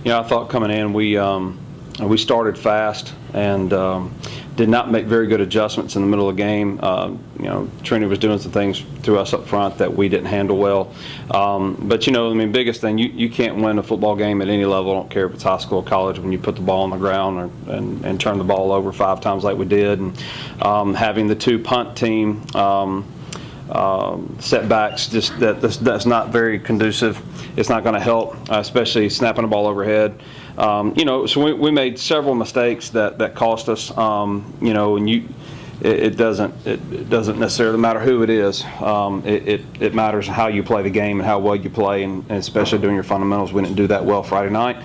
I thought coming in we started fast and did not make very good adjustments in the middle of the game. Trini was doing some things through us up front that we didn't handle well. But biggest thing, you can't win a football game at any level. I don't care if it's high school or college when you put the ball on the ground and turn the ball over 5 times like we did. And having the 2 punt team setbacks, that's not very conducive. It's not going to help, especially snapping the ball overhead. So we made several mistakes that cost us. It doesn't necessarily matter who it is. It matters how you play the game and how well you play, and especially doing your fundamentals. We didn't do that well Friday night,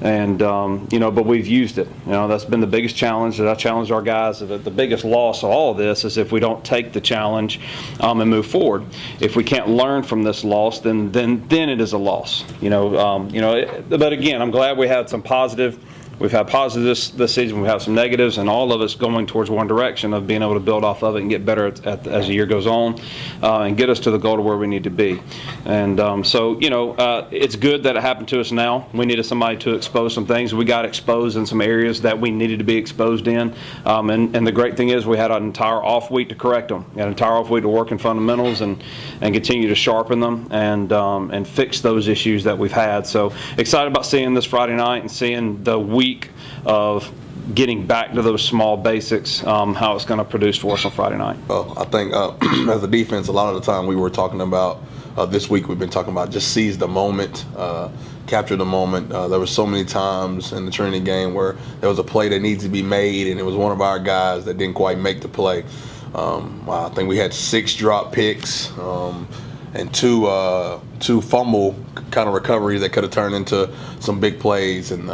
and but we've used it. That's been the biggest challenge that I challenged our guys. The biggest loss of all of this is if we don't take the challenge and move forward. If we can't learn from this loss, then it is a loss. But again, I'm glad we had some positive. We've had positives this season. We have some negatives, and all of us going towards one direction of being able to build off of it and get better as the year goes on, and get us to the goal to where we need to be. And it's good that it happened to us now. We needed somebody to expose some things. We got exposed in some areas that we needed to be exposed in. And the great thing is we had an entire off week to correct them. We had an entire off week to work in fundamentals and continue to sharpen them and fix those issues that we've had. So excited about seeing this Friday night and seeing the week of getting back to those small basics, how it's going to produce for us on Friday night. Well, I think as a defense, a lot of the time we were talking about this week, we've been talking about just seize the moment, capture the moment. There were so many times in the Trinity game where there was a play that needs to be made, and it was one of our guys that didn't quite make the play. I think we had 6 drop picks and two fumble kind of recoveries that could have turned into some big plays. And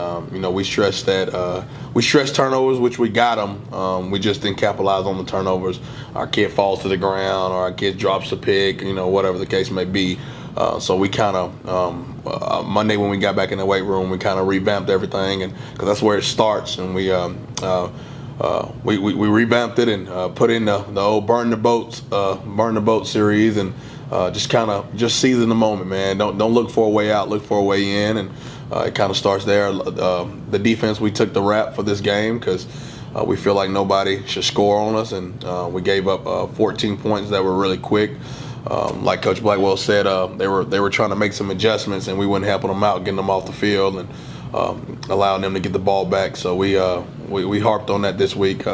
we stressed that we stressed turnovers, which we got them. We just didn't capitalize on the turnovers. Our kid falls to the ground, or our kid drops a pick, whatever the case may be. So we kind of Monday when we got back in the weight room, we kind of revamped everything, and because that's where it starts. And we revamped it and put in the old burn the boat series, and just seizing the moment, man. Don't look for a way out, look for a way in, and it kind of starts there. The defense, we took the rap for this game because we feel like nobody should score on us, and we gave up 14 points that were really quick. Like Coach Blackwell said, they were trying to make some adjustments, and we weren't helping them out, getting them off the field, and allowing them to get the ball back. So we harped on that this week.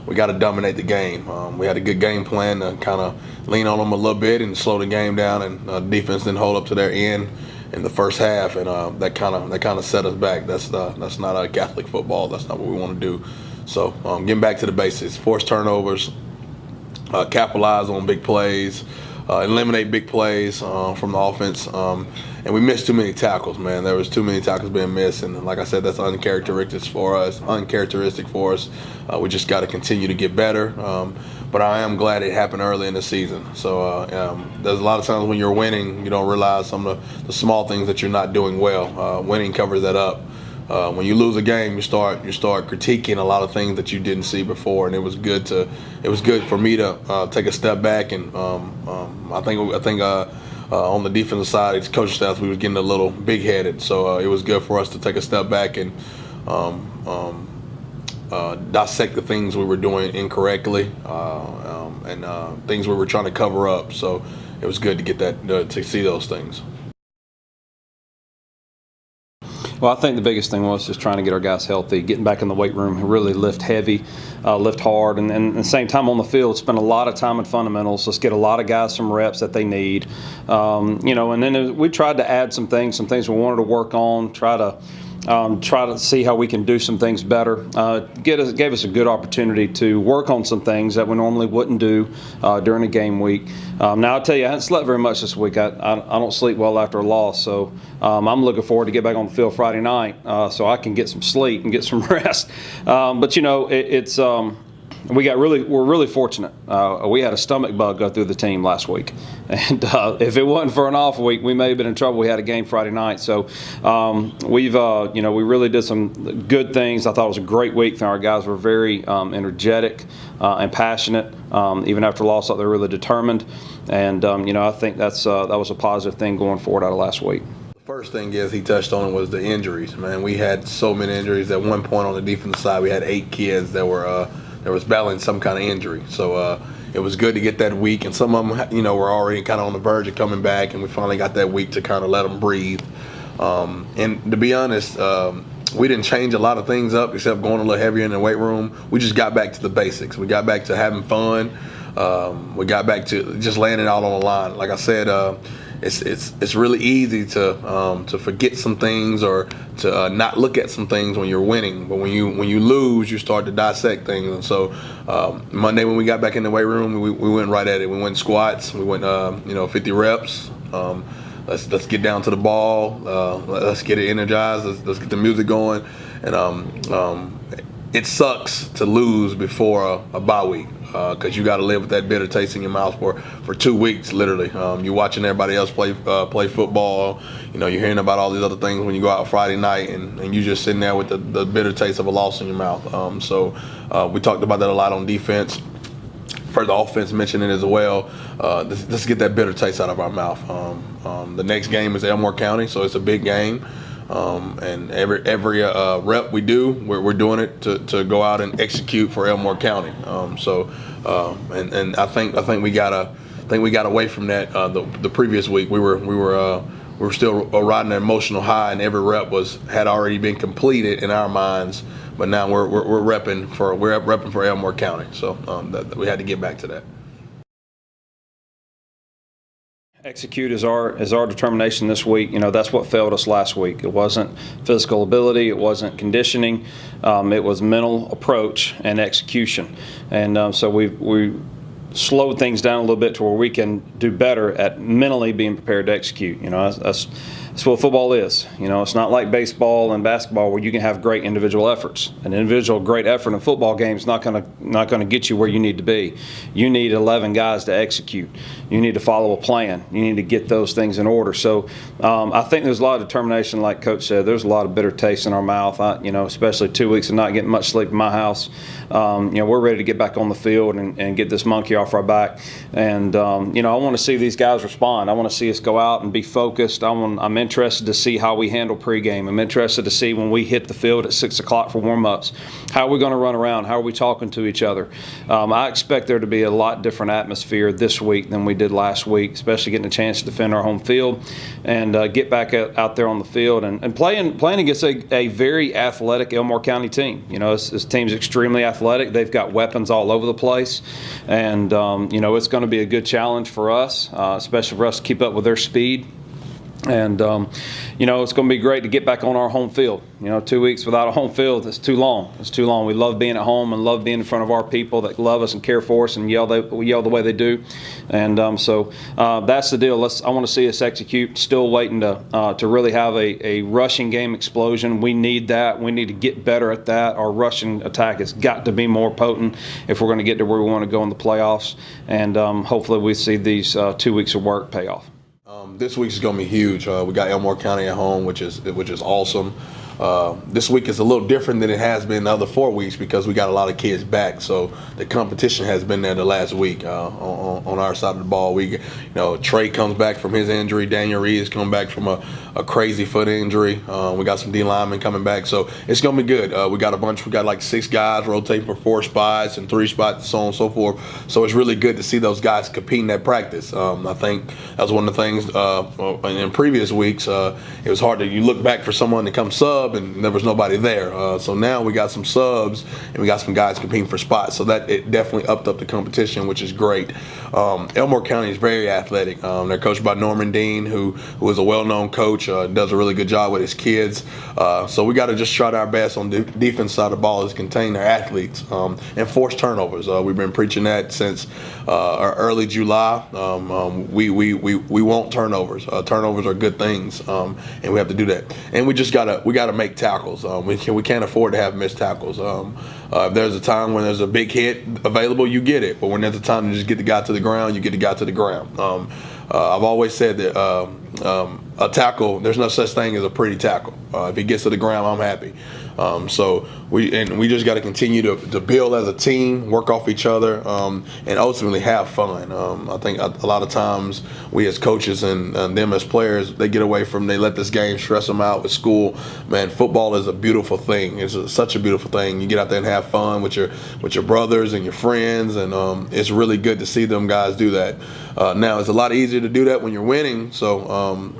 We got to dominate the game. We had a good game plan to kind of lean on them a little bit and slow the game down, and defense didn't hold up to their end in the first half, and that kind of set us back. That's not a Catholic football. That's not what we want to do. So getting back to the basics: force turnovers, capitalize on big plays, eliminate big plays from the offense. And we missed too many tackles, man. There was too many tackles being missed, and like I said, that's uncharacteristic for us. We just got to continue to get better. But I am glad it happened early in the season. So there's a lot of times when you're winning, you don't realize some of the small things that you're not doing well. Winning covers that up. When you lose a game, you start critiquing a lot of things that you didn't see before, and it was good for me to take a step back. And I think on the defensive side, it's coaching staff, we were getting a little big-headed. So it was good for us to take a step back and dissect the things we were doing incorrectly and things we were trying to cover up. So it was good to get that to see those things. Well, I think the biggest thing was just trying to get our guys healthy, getting back in the weight room, really lift heavy, lift hard, and at the same time on the field, spend a lot of time in fundamentals. Let's get a lot of guys some reps that they need. And then we tried to add some things we wanted to work on, try to see how we can do some things better. Gave us a good opportunity to work on some things that we normally wouldn't do during a game week. Now, I'll tell you, I haven't slept very much this week. I don't sleep well after a loss, so I'm looking forward to get back on the field Friday night so I can get some sleep and get some rest. But we're really fortunate. We had a stomach bug go through the team last week, and if it wasn't for an off week, we may have been in trouble. We had a game Friday night, so we really did some good things. I thought it was a great week. Our guys were very energetic and passionate. Even after loss, I thought they were really determined, and I think that was a positive thing going forward out of last week. First thing is he touched on was the injuries. Man, we had so many injuries. At one point on the defensive side, we had 8 kids that was battling some kind of injury. So it was good to get that week, and some of them, were already kind of on the verge of coming back, and we finally got that week to kind of let them breathe. And to be honest, we didn't change a lot of things up except going a little heavier in the weight room. We just got back to the basics. We got back to having fun. We got back to just laying it out on the line. Like I said, it's really easy to forget some things or to not look at some things when you're winning. But when you lose, you start to dissect things. And so Monday when we got back in the weight room, we went right at it. We went squats. We went 50 reps. Let's get down to the ball. Let's get it energized. Let's get the music going. And it sucks to lose before a bye week. Because you got to live with that bitter taste in your mouth for 2 weeks, literally. You're watching everybody else play football. You're hearing about all these other things when you go out Friday night, and you're just sitting there with the bitter taste of a loss in your mouth. So we talked about that a lot on defense. For the offense, mentioned it as well. Let's get that bitter taste out of our mouth. The next game is Elmore County, so it's a big game. And every rep we do, we're doing it to go out and execute for Elmore County. And I think we got away from that the previous week. We were still riding an emotional high, and every rep had already been completed in our minds. But now we're repping for Elmore County. So we had to get back to that. Execute is our determination this week. That's what failed us last week. It wasn't physical ability. It wasn't conditioning. It was mental approach and execution. And so we slowed things down a little bit to where we can do better at mentally being prepared to execute. That's what football is. It's not like baseball and basketball where you can have great individual efforts. An individual great effort in a football game is not gonna get you where you need to be. You need 11 guys to execute. You need to follow a plan. You need to get those things in order. So I think there's a lot of determination, like Coach said. There's a lot of bitter taste in our mouth. Especially 2 weeks of not getting much sleep in my house. We're ready to get back on the field and get this monkey off our back. And I want to see these guys respond. I want to see us go out and be focused. I'm interested to see how we handle pregame. I'm interested to see when we hit the field at 6 o'clock for warm-ups, how are we going to run around? How are we talking to each other? I expect there to be a lot different atmosphere this week than we did last week, especially getting a chance to defend our home field and get back out there on the field and playing against a very athletic Elmore County team. This team's extremely athletic. They've got weapons all over the place, and it's going to be a good challenge for us, especially for us to keep up with their speed. And, it's going to be great to get back on our home field. 2 weeks without a home field, it's too long. It's too long. We love being at home and love being in front of our people that love us and care for us and yell the way they do. And so that's the deal. I want to see us execute. Still waiting to really have a rushing game explosion. We need that. We need to get better at that. Our rushing attack has got to be more potent if we're going to get to where we want to go in the playoffs. And hopefully we see these 2 weeks of work pay off. This week is going to be huge. We got Elmore County at home, which is awesome. This week is a little different than it has been the other 4 weeks because we got a lot of kids back. So the competition has been there the last week on our side of the ball. Trey comes back from his injury. Daniel Reed's coming back from a crazy foot injury. We got some D linemen coming back. So it's going to be good. We got like 6 guys rotating for 4 spots and 3 spots and so on and so forth. So it's really good to see those guys competing at practice. I think that was one of the things in previous weeks. It was hard you look back for someone to come sub and there was nobody there. So now we got some subs and we got some guys competing for spots. So that it definitely upped up the competition, which is great. Elmore County is very athletic. They're coached by Norman Dean, who is a well-known coach, does a really good job with his kids. So we got to just try our best on the defense side of the ball is contain their athletes and force turnovers. We've been preaching that since early July. We want turnovers. Turnovers are good things, and we have to do that. And we gotta make tackles. We can't afford to have missed tackles. If there's a time when there's a big hit available, you get it. But when there's a time to just get the guy to the ground, you get the guy to the ground. I've always said that a tackle, there's no such thing as a pretty tackle. If he gets to the ground, I'm happy. So we just got to continue to build as a team, work off each other, and ultimately have fun. I think a lot of times we as coaches and them as players, they get away from, they let this game stress them out with school. Man, football is a beautiful thing. It's such a beautiful thing. You get out there and have fun with your brothers and your friends, and it's really good to see them guys do that. Now it's a lot easier to do that when you're winning. So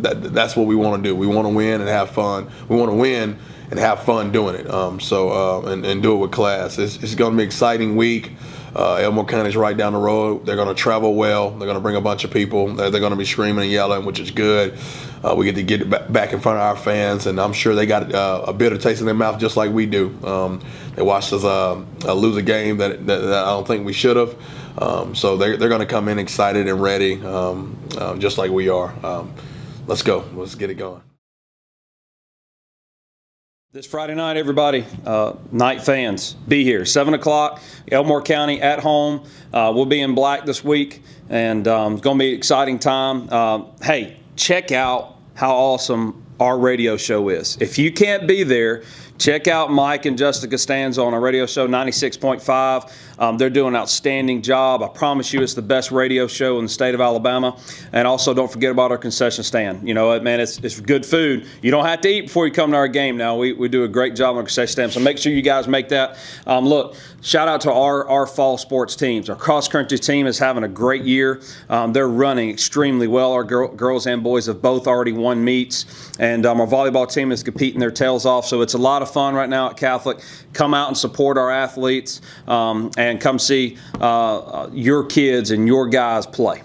that's what we want to do. We want to win and have fun. We want to win and have fun doing it. And do it with class. It's going to be an exciting week. Elmore County's right down the road. They're going to travel well. They're going to bring a bunch of people. They're going to be screaming and yelling, which is good. We get to get back in front of our fans, and I'm sure they got a bitter taste in their mouth just like we do. They watched us lose a game that I don't think we should have. So they're going to come in excited and ready, just like we are. Let's go. Let's get it going. This Friday night, everybody, night fans, be here. 7 o'clock, Elmore County at home. We'll be in black this week, and it's going to be an exciting time. Hey, check out how awesome our radio show is. If you can't be there, check out Mike and Jessica Stanzo on our radio show, 96.5. They're doing an outstanding job. I promise you it's the best radio show in the state of Alabama. And also don't forget about our concession stand. You know what, man, it's good food. You don't have to eat before you come to our game now. We do a great job on our concession stand, so make sure you guys make that. Look, shout out to our fall sports teams. Our cross-country team is having a great year. They're running extremely well. Our girls and boys have both already won meets. And our volleyball team is competing their tails off. So it's a lot of fun right now at Catholic. Come out and support our athletes and come see your kids and your guys play.